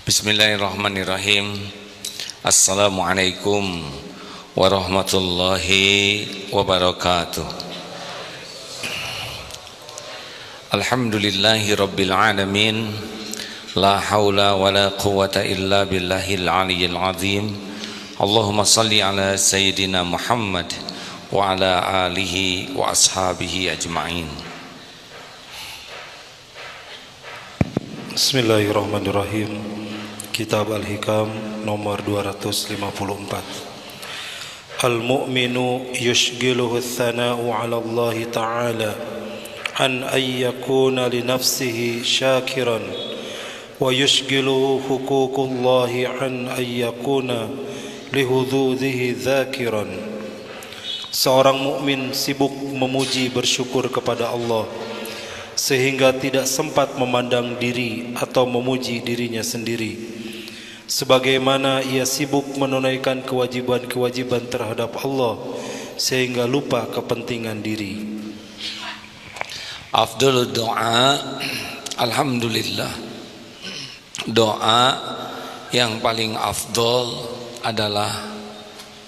Bismillahirrahmanirrahim. Assalamualaikum warahmatullahi wabarakatuh. Alhamdulillahi rabbil alamin. La hawla wa la quwwata illa billahil aliyyil azim. Allahumma salli ala sayyidina Muhammad wa ala alihi wa ashabihi ajma'in. Bismillahirrahmanirrahim. Kitab Al-Hikam nomor 254. Al-mu'minu yushgiluhu thana'u 'ala Allah ta'ala an yakuna li nafsihi syakiran wa yushgiluhu huququllahi an yakuna li hududhihi dzakiran. Seorang mukmin sibuk memuji bersyukur kepada Allah sehingga tidak sempat memandang diri atau memuji dirinya sendiri, sebagaimana ia sibuk menunaikan kewajiban-kewajiban terhadap Allah sehingga lupa kepentingan diri. Afdalud doa, alhamdulillah. Doa yang paling afdal adalah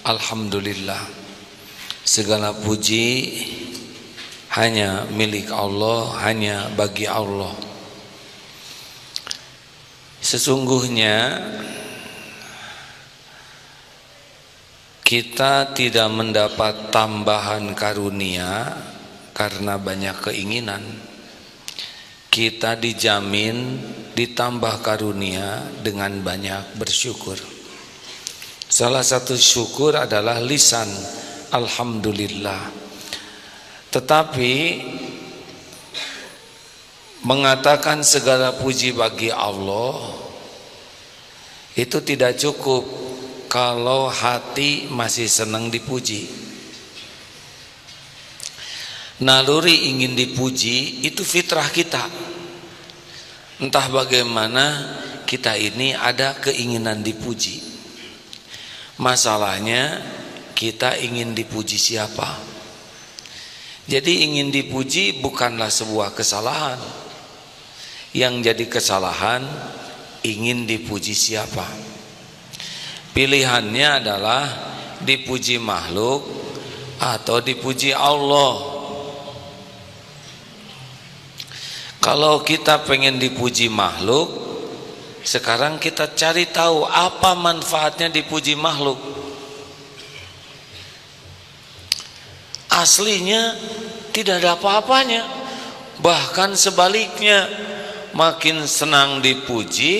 alhamdulillah. Segala puji hanya milik Allah, hanya bagi Allah. Sesungguhnya kita tidak mendapat tambahan karunia karena banyak keinginan. Kita dijamin ditambah karunia dengan banyak bersyukur. Salah satu syukur adalah lisan alhamdulillah. Tetapi mengatakan segala puji bagi Allah itu tidak cukup kalau hati masih senang dipuji. Naluri ingin dipuji itu fitrah kita. Entah bagaimana kita ini ada keinginan dipuji. Masalahnya kita ingin dipuji siapa? Jadi ingin dipuji bukanlah sebuah kesalahan. Yang jadi kesalahan ingin dipuji siapa? Pilihannya adalah dipuji makhluk atau dipuji Allah. Kalau kita pengen dipuji makhluk, sekarang kita cari tahu apa manfaatnya dipuji makhluk. Aslinya tidak ada apa-apanya. Bahkan sebaliknya, makin senang dipuji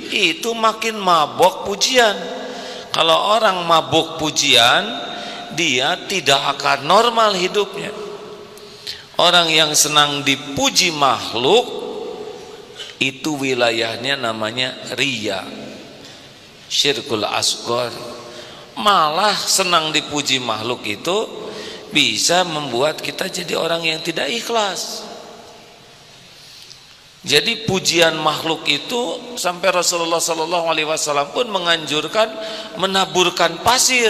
itu makin mabok pujian. Kalau orang mabok pujian, dia tidak akan normal hidupnya. Orang yang senang dipuji makhluk itu wilayahnya namanya riya, syirkul asghar. Malah senang dipuji makhluk itu bisa membuat kita jadi orang yang tidak ikhlas. Jadi pujian makhluk itu sampai Rasulullah SAW pun menganjurkan menaburkan pasir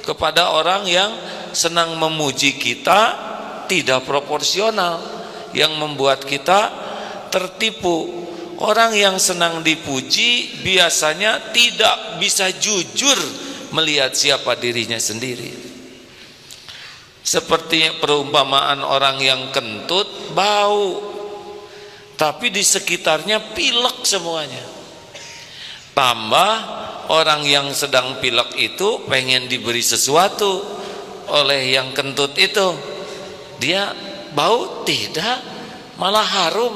kepada orang yang senang memuji kita, tidak proporsional, yang membuat kita tertipu. Orang yang senang dipuji biasanya tidak bisa jujur melihat siapa dirinya sendiri. Seperti perumpamaan orang yang kentut bau, tapi di sekitarnya pilek semuanya. Tambah orang yang sedang pilek itu pengen diberi sesuatu oleh yang kentut itu, dia bau tidak, malah harum.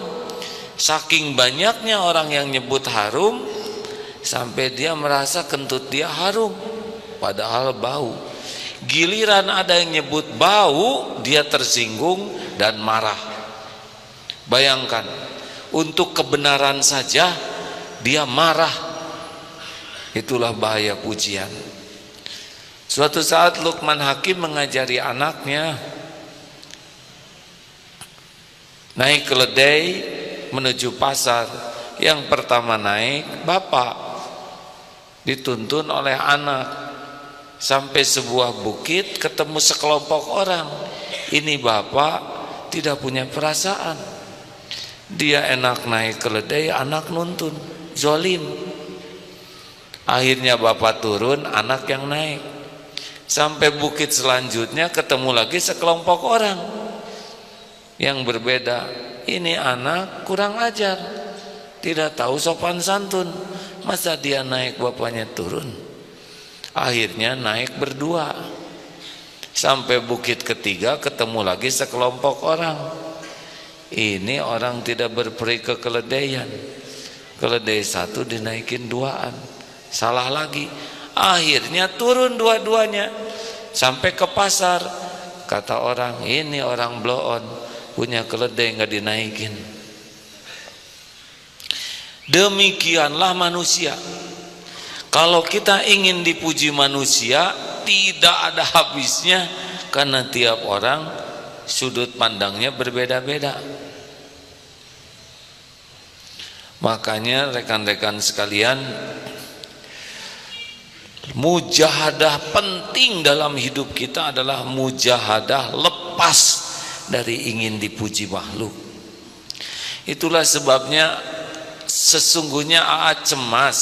Saking banyaknya orang yang nyebut harum sampai dia merasa kentut dia harum, padahal bau. Giliran ada yang nyebut bau, dia tersinggung dan marah. Bayangkan, untuk kebenaran saja dia marah. Itulah bahaya pujian. Suatu saat Luqman Hakim mengajari anaknya naik keledai menuju pasar. Yang pertama naik bapak, dituntun oleh anak. Sampai sebuah bukit ketemu sekelompok orang. Ini bapak tidak punya perasaan. Dia enak naik keledai, anak nuntun, zolim. Akhirnya bapak turun, anak yang naik. Sampai bukit selanjutnya ketemu lagi sekelompok orang yang berbeda. Ini anak kurang ajar, tidak tahu sopan santun, masa dia naik bapaknya turun. Akhirnya naik berdua. Sampai bukit ketiga ketemu lagi sekelompok orang. Ini orang tidak berperi kekeledaian. Keledai satu dinaikin duaan, salah lagi. Akhirnya turun dua-duanya sampai ke pasar. Kata orang, ini orang blow on, punya keledai nggak dinaikin. Demikianlah manusia. Kalau kita ingin dipuji manusia, tidak ada habisnya, karena tiap orang sudut pandangnya berbeda-beda. Makanya rekan-rekan sekalian, mujahadah penting dalam hidup kita adalah mujahadah lepas dari ingin dipuji makhluk. Itulah sebabnya sesungguhnya AA cemas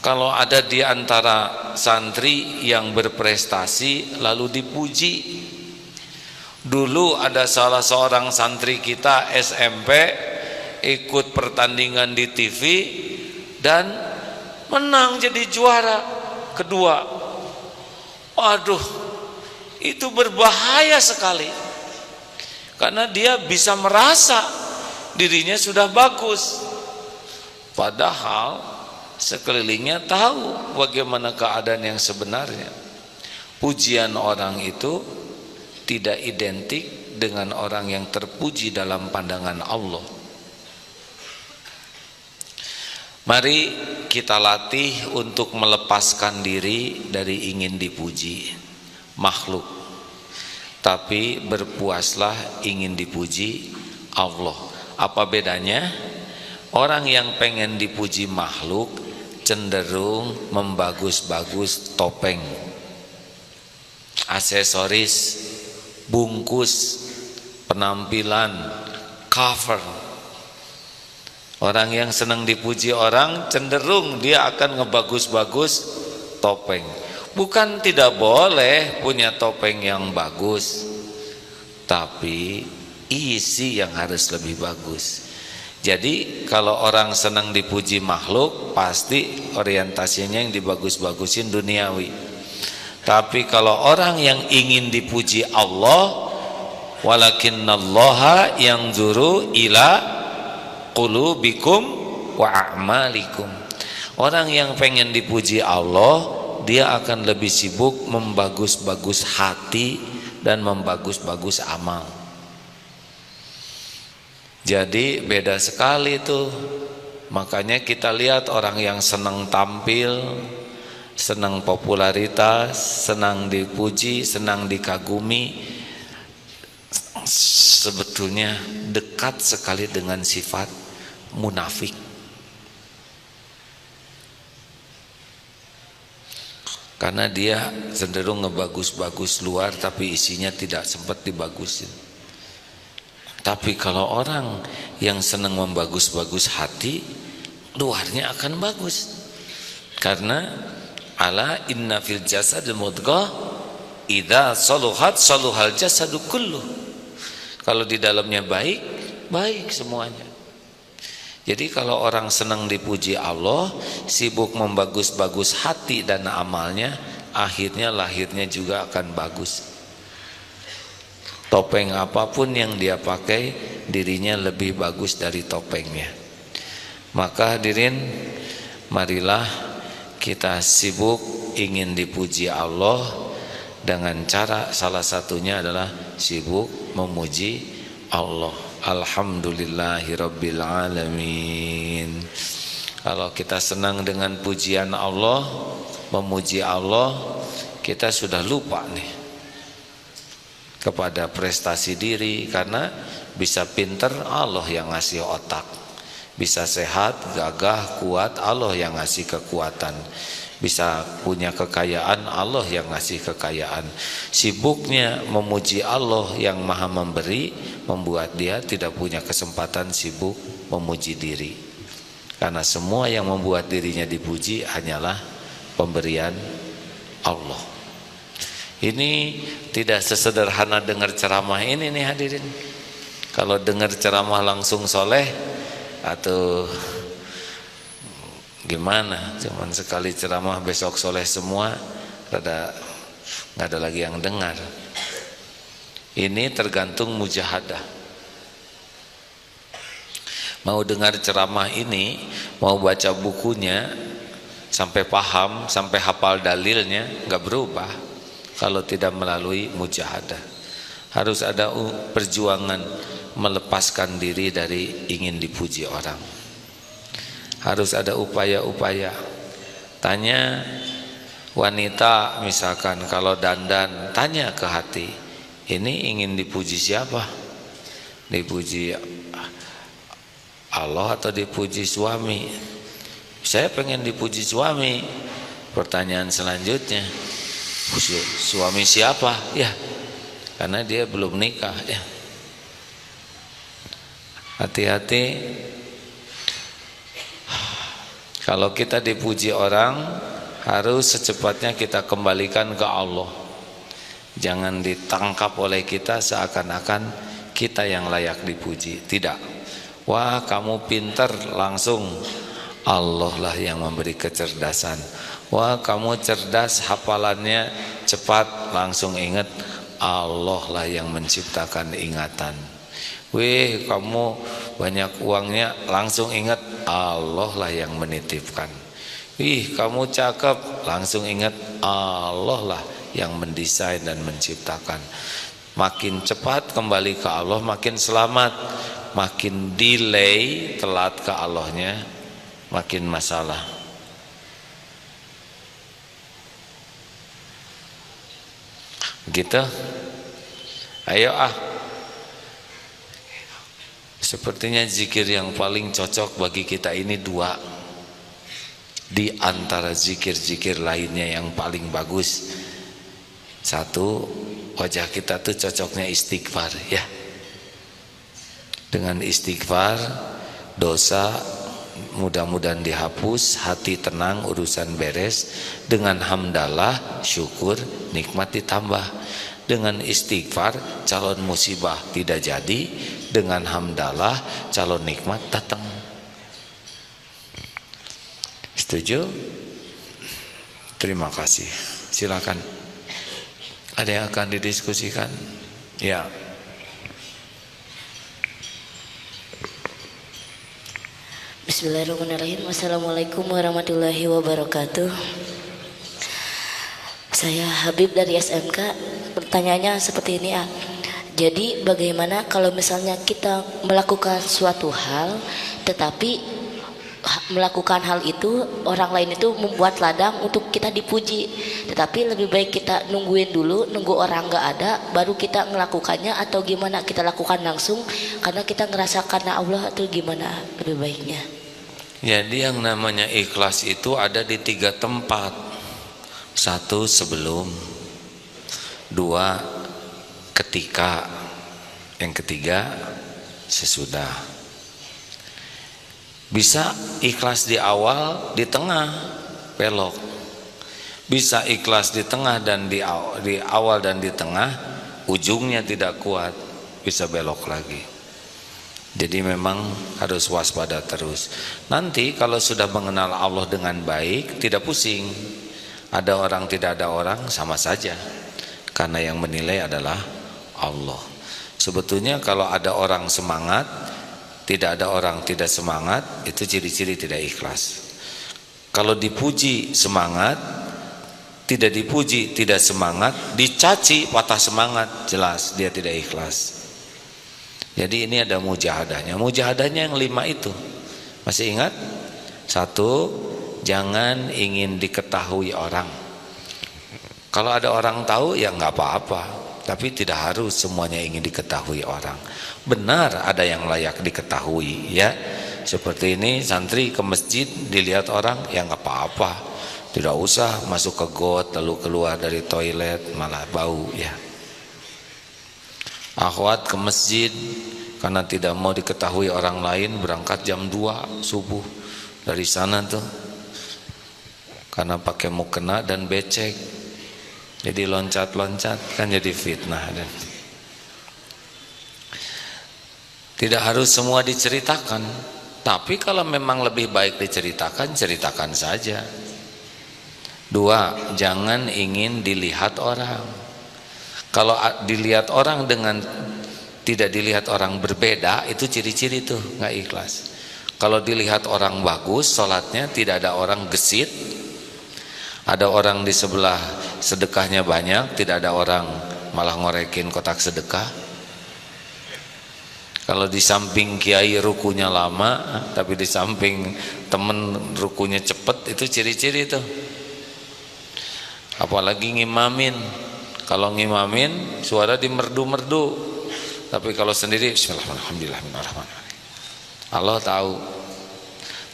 kalau ada di antara santri yang berprestasi lalu dipuji. Dulu ada salah seorang santri kita SMP ikut pertandingan di TV dan menang jadi juara kedua. Waduh, itu berbahaya sekali, karena dia bisa merasa dirinya sudah bagus, padahal sekelilingnya tahu bagaimana keadaan yang sebenarnya. Pujian orang itu tidak identik dengan orang yang terpuji dalam pandangan Allah. Mari kita latih untuk melepaskan diri dari ingin dipuji makhluk, tapi berpuaslah ingin dipuji Allah. Apa bedanya? Orang yang pengen dipuji makhluk cenderung membagus-bagus topeng, aksesoris, bungkus, penampilan, cover. Orang yang senang dipuji orang cenderung dia akan ngebagus-bagus topeng. Bukan tidak boleh punya topeng yang bagus, tapi isi yang harus lebih bagus. Jadi kalau orang senang dipuji makhluk, pasti orientasinya yang dibagus-bagusin duniawi. Tapi kalau orang yang ingin dipuji Allah, walakinnallaha yanzuru ila qulubikum wa a'malikum. Orang yang pengen dipuji Allah, dia akan lebih sibuk membagus-bagus hati dan membagus-bagus amal. Jadi beda sekali itu. Makanya kita lihat orang yang senang tampil, senang popularitas, senang dipuji, senang dikagumi, sebetulnya dekat sekali dengan sifat munafik. Karena dia cenderung ngebagus-bagus luar tapi isinya tidak sempat dibagusin. Tapi kalau orang yang senang membagus-bagus hati, luarnya akan bagus. Karena ala inna fil jasad mudghah idza saluhat saluhal jasadu kulluh. Kalau di dalamnya baik, baik semuanya. Jadi kalau orang senang dipuji Allah, sibuk membagus-bagus hati dan amalnya, akhirnya lahirnya juga akan bagus. Topeng apapun yang dia pakai, dirinya lebih bagus dari topengnya. Maka hadirin, marilah kita sibuk ingin dipuji Allah dengan cara salah satunya adalah sibuk memuji Allah. Alhamdulillahirabbil alamin. Kalau kita senang dengan pujian Allah, memuji Allah, kita sudah lupa nih kepada prestasi diri. Karena bisa pinter, Allah yang ngasih otak. Bisa sehat, gagah, kuat, Allah yang ngasih kekuatan. Bisa punya kekayaan, Allah yang ngasih kekayaan. Sibuknya memuji Allah yang maha memberi, membuat dia tidak punya kesempatan sibuk memuji diri. Karena semua yang membuat dirinya dipuji hanyalah pemberian Allah. Ini tidak sesederhana dengar ceramah ini nih hadirin. Kalau dengar ceramah langsung soleh atau gimana, cuman sekali ceramah besok soleh semua, rada nggak ada lagi yang dengar. Ini tergantung mujahadah. Mau dengar ceramah ini, mau baca bukunya sampai paham, sampai hafal dalilnya, nggak berubah kalau tidak melalui mujahadah. Harus ada perjuangan melepaskan diri dari ingin dipuji orang. Harus ada upaya-upaya. Tanya wanita misalkan kalau dandan, tanya ke hati, ini ingin dipuji siapa? Dipuji Allah atau dipuji suami? Saya pengen dipuji suami. Pertanyaan selanjutnya, suami siapa? Ya, karena dia belum nikah ya. Hati-hati. Kalau kita dipuji orang, harus secepatnya kita kembalikan ke Allah. Jangan ditangkap oleh kita seakan-akan kita yang layak dipuji. Tidak. Wah, kamu pintar, langsung Allah lah yang memberi kecerdasan. Wah, kamu cerdas, hafalannya cepat, langsung ingat Allah lah yang menciptakan ingatan. Wih, kamu banyak uangnya, langsung ingat Allah lah yang menitipkan. Wih, kamu cakep, langsung ingat Allah lah yang mendesain dan menciptakan. Makin cepat kembali ke Allah, makin selamat. Makin delay, telat ke Allahnya, makin masalah. Begitu? Ayo Sepertinya zikir yang paling cocok bagi kita ini dua di antara zikir-zikir lainnya yang paling bagus. Satu, wajah kita tuh cocoknya istighfar ya. Dengan istighfar dosa mudah-mudahan dihapus, hati tenang, urusan beres. Dengan hamdalah, syukur, nikmat ditambah. Dengan istighfar calon musibah tidak jadi, dengan hamdalah calon nikmat datang. Setuju? Terima kasih. Silakan. Ada yang akan didiskusikan? Ya. Bismillahirrahmanirrahim. Assalamualaikum warahmatullahi wabarakatuh. Saya Habib dari SMK. Pertanyaannya seperti ini Jadi bagaimana kalau misalnya kita melakukan suatu hal, tetapi melakukan hal itu orang lain itu membuat ladang untuk kita dipuji, tetapi lebih baik kita nungguin dulu, nunggu orang nggak ada baru kita melakukannya, atau gimana kita lakukan langsung karena kita ngerasa karena Allah, atau gimana lebih baiknya? Jadi yang namanya ikhlas itu ada di 3 tempat. 1 sebelum, 2 ketika, yang ketiga sesudah. Bisa ikhlas di awal, di tengah belok. Bisa ikhlas di tengah dan di awal dan di tengah, ujungnya tidak kuat, bisa belok lagi. Jadi memang harus waspada terus. Nanti kalau sudah mengenal Allah dengan baik, tidak pusing. Ada orang tidak ada orang sama saja, karena yang menilai adalah Allah. Sebetulnya kalau ada orang semangat, tidak ada orang tidak semangat, itu ciri-ciri tidak ikhlas. Kalau dipuji semangat, tidak dipuji tidak semangat, dicaci patah semangat, jelas dia tidak ikhlas. Jadi ini ada mujahadahnya. Mujahadahnya yang 5 itu. Masih ingat? 1, jangan ingin diketahui orang. Kalau ada orang tahu ya nggak apa-apa, tapi tidak harus semuanya ingin diketahui orang. Benar ada yang layak diketahui ya. Seperti ini santri ke masjid dilihat orang ya nggak apa-apa. Tidak usah masuk ke got lalu keluar dari toilet malah bau ya. Akhwat ke masjid karena tidak mau diketahui orang lain berangkat jam 2 subuh, dari sana tuh, karena pakai mukena dan becek, jadi loncat-loncat kan jadi fitnah. Dan tidak harus semua diceritakan, tapi kalau memang lebih baik diceritakan, ceritakan saja. 2, jangan ingin dilihat orang. Kalau dilihat orang dengan tidak dilihat orang berbeda, itu ciri-ciri tuh nggak ikhlas. Kalau dilihat orang bagus sholatnya, tidak ada orang gesit, ada orang di sebelah sedekahnya banyak, tidak ada orang malah ngorekin kotak sedekah. Kalau di samping kiai rukunya lama, tapi di samping temen rukunya cepet, itu ciri-ciri tuh. Apalagi ngimamin, kalau ngimamin suara dimerdu-merdu, tapi kalau sendiri bismillahirrahmanirrahim. Allah tahu.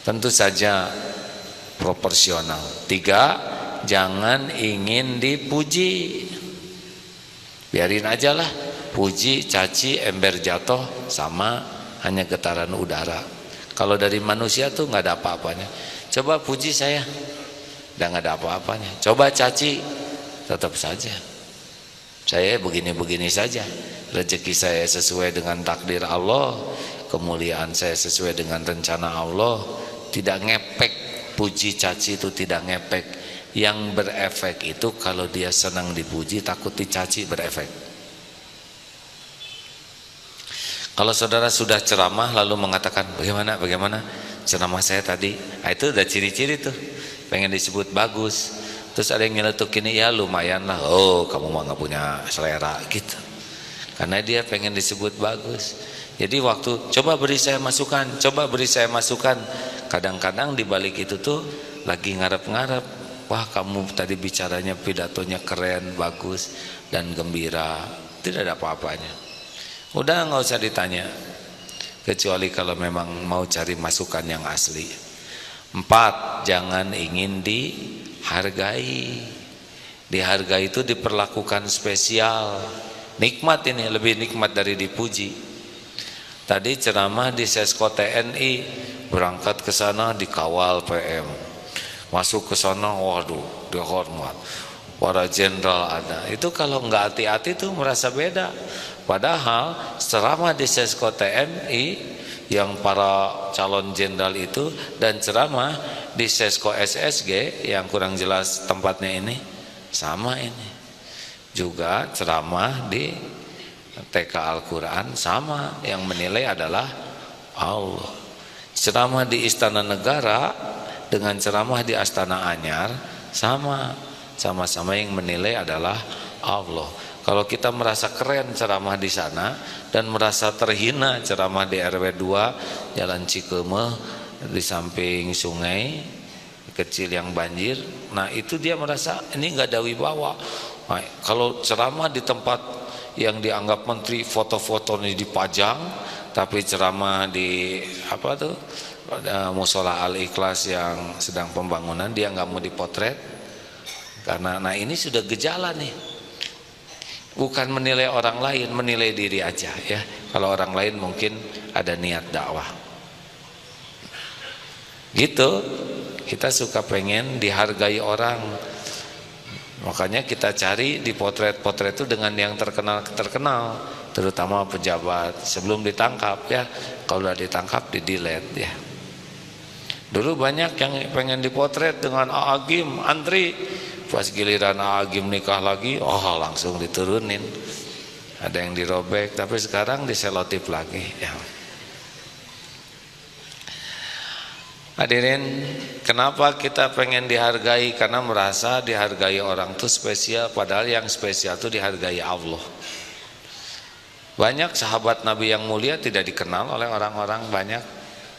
Tentu saja proporsional. 3, jangan ingin dipuji. Biarin aja lah, puji, caci, ember jatuh sama, hanya getaran udara. Kalau dari manusia tuh nggak ada apa-apanya. Coba puji saya, udah nggak ada apa-apanya. Coba caci, tetap saja saya begini-begini saja. Rezeki saya sesuai dengan takdir Allah, kemuliaan saya sesuai dengan rencana Allah. Tidak ngepek, puji caci itu tidak ngepek. Yang berefek itu kalau dia senang dipuji, takut dicaci, berefek. Kalau saudara sudah ceramah lalu mengatakan bagaimana ceramah saya tadi, nah, itu udah ciri-ciri tuh, pengen disebut bagus. Terus ada yang nyeletuk ini, ya lumayan lah, oh kamu mah nggak punya selera gitu, karena dia pengen disebut bagus. Jadi waktu coba beri saya masukan, kadang-kadang dibalik itu tuh lagi ngarep-ngarep, wah kamu tadi bicaranya, pidatonya keren, bagus dan gembira, tidak ada apa-apanya. Udah nggak usah ditanya, kecuali kalau memang mau cari masukan yang asli. 4, jangan ingin dihargai. Dihargai itu diperlakukan spesial, nikmat, ini lebih nikmat dari dipuji. Tadi ceramah di Sesko TNI, berangkat ke sana dikawal PM, masuk ke sana waduh dihormat, para jenderal ada. Itu kalau nggak hati-hati tuh merasa beda. Padahal ceramah di Sesko TNI yang para calon jenderal itu, dan ceramah di Sesko SSG yang kurang jelas tempatnya ini, sama ini. Juga ceramah di TK Al-Quran sama, yang menilai adalah Allah. Ceramah di Istana Negara dengan ceramah di Astana Anyar sama-sama yang menilai adalah Allah. Kalau kita merasa keren ceramah di sana dan merasa terhina ceramah di RW 2 Jalan Cikemeh di samping sungai kecil yang banjir, nah itu dia merasa ini nggak ada wibawa. Nah, kalau ceramah di tempat yang dianggap menteri, foto-fotonya dipajang, tapi ceramah di Musola Al-Ikhlas yang sedang pembangunan, dia nggak mau dipotret. Karena nah ini sudah gejala nih, bukan menilai orang lain, menilai diri aja ya. Kalau orang lain mungkin ada niat dakwah gitu. Kita suka pengen dihargai orang, makanya kita cari di potret-potret itu dengan yang terkenal, terutama pejabat sebelum ditangkap ya. Kalau udah ditangkap di delete ya. Dulu banyak yang pengen dipotret dengan Agim antri, pas giliran Agim nikah lagi, oh langsung diturunin, ada yang dirobek, tapi sekarang diselotip lagi ya. Hadirin, kenapa kita pengen dihargai? Karena merasa dihargai orang itu spesial, padahal yang spesial itu dihargai Allah. Banyak sahabat Nabi yang mulia tidak dikenal oleh orang-orang banyak,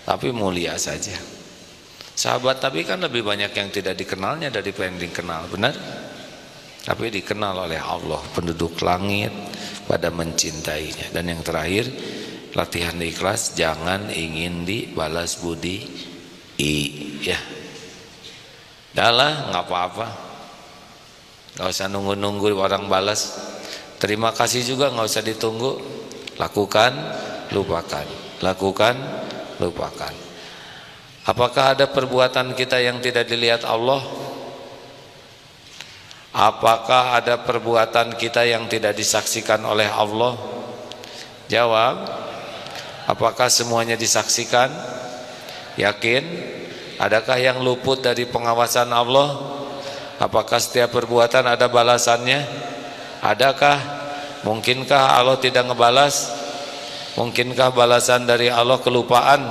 tapi mulia saja. Sahabat Nabi kan lebih banyak yang tidak dikenalnya daripada yang dikenal, benar? Tapi dikenal oleh Allah, penduduk langit pada mencintainya. Dan yang terakhir, latihan ikhlas, jangan ingin dibalas budi. Ya, dahlah nggak apa-apa, nggak usah nunggu-nunggu orang balas. Terima kasih juga nggak usah ditunggu. Lakukan, lupakan. Lakukan, lupakan. Apakah ada perbuatan kita yang tidak dilihat Allah? Apakah ada perbuatan kita yang tidak disaksikan oleh Allah? Jawab. Apakah semuanya disaksikan? Yakin? Adakah yang luput dari pengawasan Allah? Apakah setiap perbuatan ada balasannya? Adakah? Mungkinkah Allah tidak ngebalas? Mungkinkah balasan dari Allah kelupaan?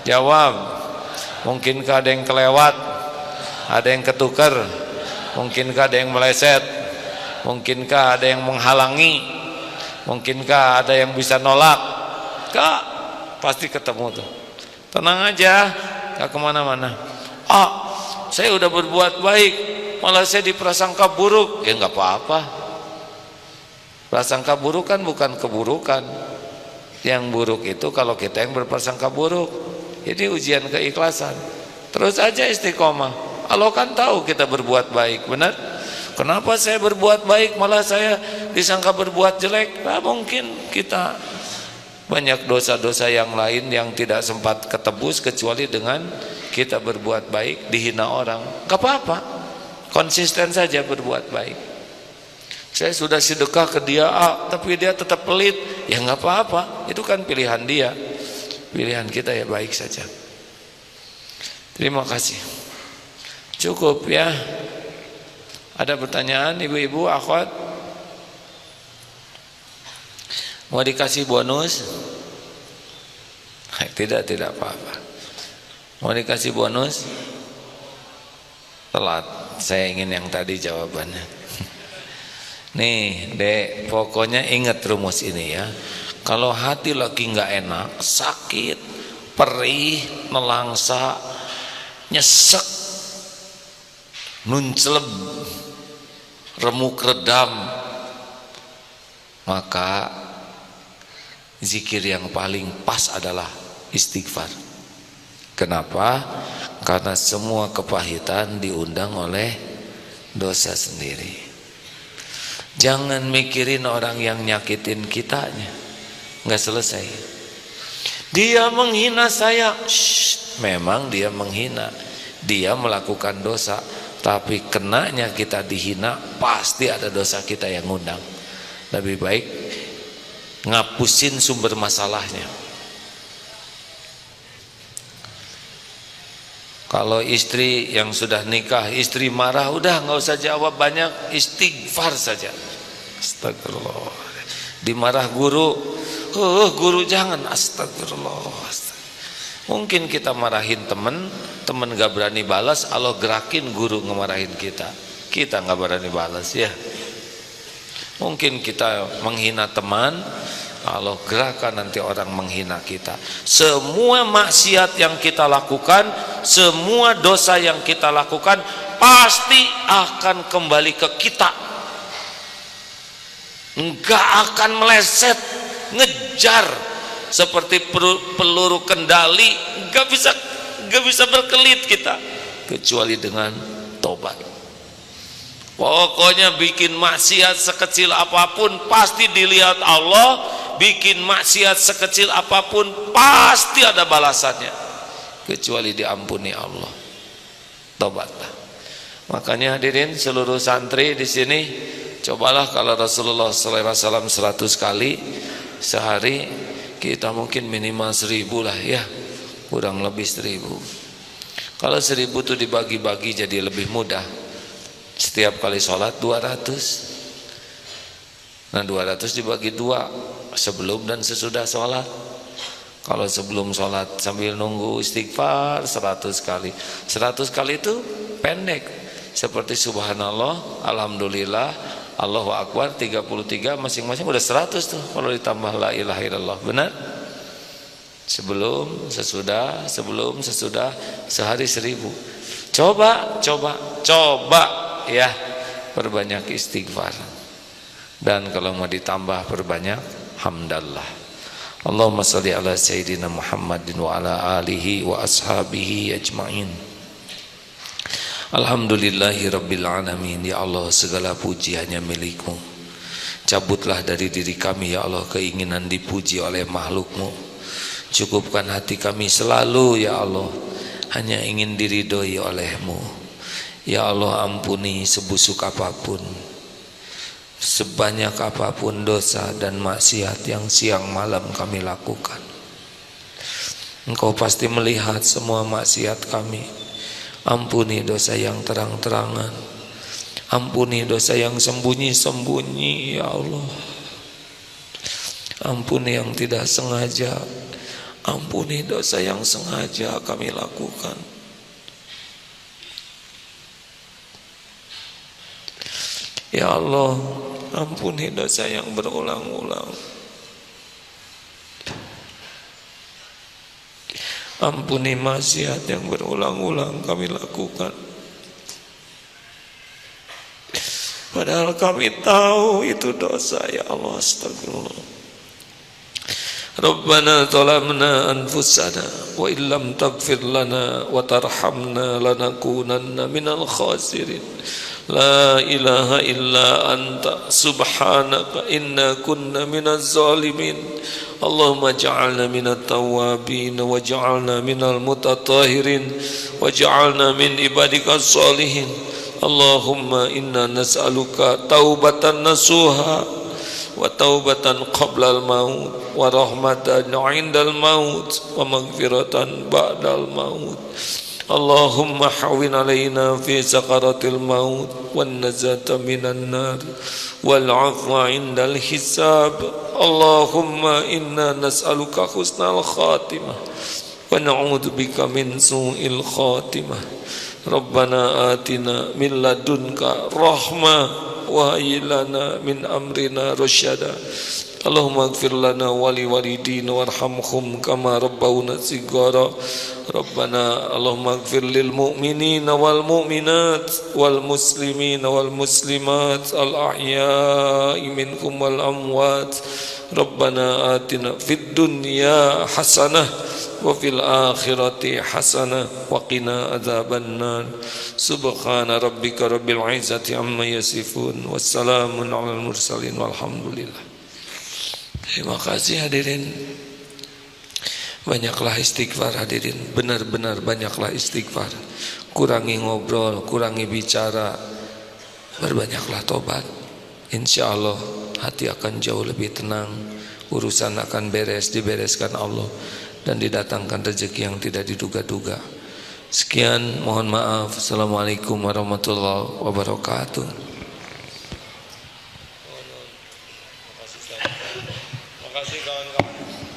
Jawab. Mungkinkah ada yang kelewat? Ada yang ketukar? Mungkinkah ada yang meleset? Mungkinkah ada yang menghalangi? Mungkinkah ada yang bisa nolak? Kak, pasti ketemu tuh. Tenang aja, gak kemana-mana. Saya udah berbuat baik, malah saya diprasangka buruk. Ya gak apa-apa. Prasangka buruk kan bukan keburukan. Yang buruk itu kalau kita yang berprasangka buruk. Jadi ujian keikhlasan. Terus aja istiqomah. Allah kan tahu kita berbuat baik, benar? Kenapa saya berbuat baik malah saya disangka berbuat jelek? Nah, mungkin kita banyak dosa-dosa yang lain yang tidak sempat ketebus kecuali dengan kita berbuat baik, dihina orang. Gak apa-apa, konsisten saja berbuat baik. Saya sudah sedekah ke dia tapi dia tetap pelit. Ya gak apa-apa, itu kan pilihan dia. Pilihan kita ya baik saja. Terima kasih. Cukup ya. Ada pertanyaan ibu-ibu, akhwat? Mau dikasih bonus? Tidak apa-apa. Mau dikasih bonus? Telat. Saya ingin yang tadi jawabannya. Nih, Dek, pokoknya ingat rumus ini ya. Kalau hati lagi nggak enak, sakit, perih, nelangsa, nyesek, nunceleb, remuk redam, maka zikir yang paling pas adalah istighfar. Kenapa? Karena semua kepahitan diundang oleh dosa sendiri. Jangan mikirin orang yang nyakitin kitanya. Nggak selesai. Dia menghina saya. Memang dia menghina, dia melakukan dosa, tapi kenanya kita dihina pasti ada dosa kita yang ngundang. Lebih baik ngapusin sumber masalahnya. Kalau istri yang sudah nikah, istri marah, udah nggak usah jawab banyak, istighfar saja. Astagfirullah. Dimarah guru, guru jangan, astagfirullah. Mungkin kita marahin temen gak berani balas, Allah gerakin guru ngemarahin kita gak berani balas ya. Mungkin kita menghina teman, Allah gerakan nanti orang menghina kita. Semua maksiat yang kita lakukan, semua dosa yang kita lakukan pasti akan kembali ke kita. Enggak akan meleset, ngejar seperti peluru kendali, enggak bisa berkelit kita kecuali dengan tobat. Pokoknya bikin maksiat sekecil apapun pasti dilihat Allah, bikin maksiat sekecil apapun pasti ada balasannya kecuali diampuni Allah. Tobatlah. Makanya hadirin seluruh santri di sini, cobalah kalau Rasulullah SAW 100 kali sehari, kita mungkin minimal 1000 lah ya, kurang lebih 1000. Kalau 1000 itu dibagi-bagi jadi lebih mudah. Setiap kali sholat 200. Nah 200 dibagi 2, sebelum dan sesudah sholat. Kalau sebelum sholat sambil nunggu istighfar 100 kali. 100 kali itu pendek, seperti subhanallah, alhamdulillah, Allahu Akbar 33, masing-masing udah 100 tuh kalau ditambah la ilaha illallah. Benar? Sebelum, sesudah, sehari 1000. Coba ya, perbanyak istighfar. Dan kalau mau ditambah perbanyak hamdallah. Allahumma sholli ala sayyidina Muhammadin wa ala alihi wa ashabihi ajma'in. Alhamdulillahi rabbil alamin. Ya Allah, segala puji hanya milik-Mu. Cabutlah dari diri kami ya Allah keinginan dipuji oleh makhluk-Mu. Cukupkan hati kami selalu ya Allah hanya ingin diridhoi oleh-Mu. Ya Allah, ampuni sebusuk apapun, sebanyak apapun dosa dan maksiat yang siang malam kami lakukan. Engkau pasti melihat semua maksiat kami. Ampuni dosa yang terang-terangan, ampuni dosa yang sembunyi-sembunyi, ya Allah. Ampuni yang tidak sengaja, ampuni dosa yang sengaja kami lakukan. Ya Allah, ampuni dosa yang berulang-ulang. Ampuni maksiat yang berulang-ulang kami lakukan. Padahal kami tahu itu dosa, ya Allah. Astagfirullah. Rabbana zalamna anfusana wa illam taghfir lana wa tarhamna lanakunanna minal khasirin. La ilaha illa anta subhanaka inna kunna minaz zalimin. Allahumma ja'alna minat tawabin wa ja'alna minal mutatahirin wa ja'alna min ibadikas salihin. Allahumma inna nas'aluka taubatan nasuha wa taubatan qablal maut wa rahmatan 'indal maut wa maghfiratan ba'dal maut. Allahumma hawwin alaina fi sakaratil maut wan najata minan nar wal 'afwa 'indal hisab. Allahumma inna nas'aluka husnal khatimah wa na'udzubika min su'il khatimah. Rabbana atina min ladunka rahmah wa hayyi lana min amrina rasyada. Allahumma ighfir lana wa li walidina warhamhum kama rabbawna shighara. Rabbana Allahumma ighfir lil mu'minina wal mu'minat wal muslimina wal muslimat al ahya'i minhum wal amwat. Rabbana atina fid dunya hasanah wa fil akhirati hasanah wa qina adzabannar. Subhana rabbika rabbil izzati amma yasifun wassalamun alal mursalin walhamdulillah. Terima kasih hadirin. Banyaklah istighfar hadirin, benar-benar banyaklah istighfar. Kurangi ngobrol, kurangi bicara, berbanyaklah tobat. Insya Allah hati akan jauh lebih tenang, urusan akan beres, dibereskan Allah, dan didatangkan rezeki yang tidak diduga-duga. Sekian, mohon maaf. Assalamualaikum warahmatullahi wabarakatuh. Makasih kawan-kawan.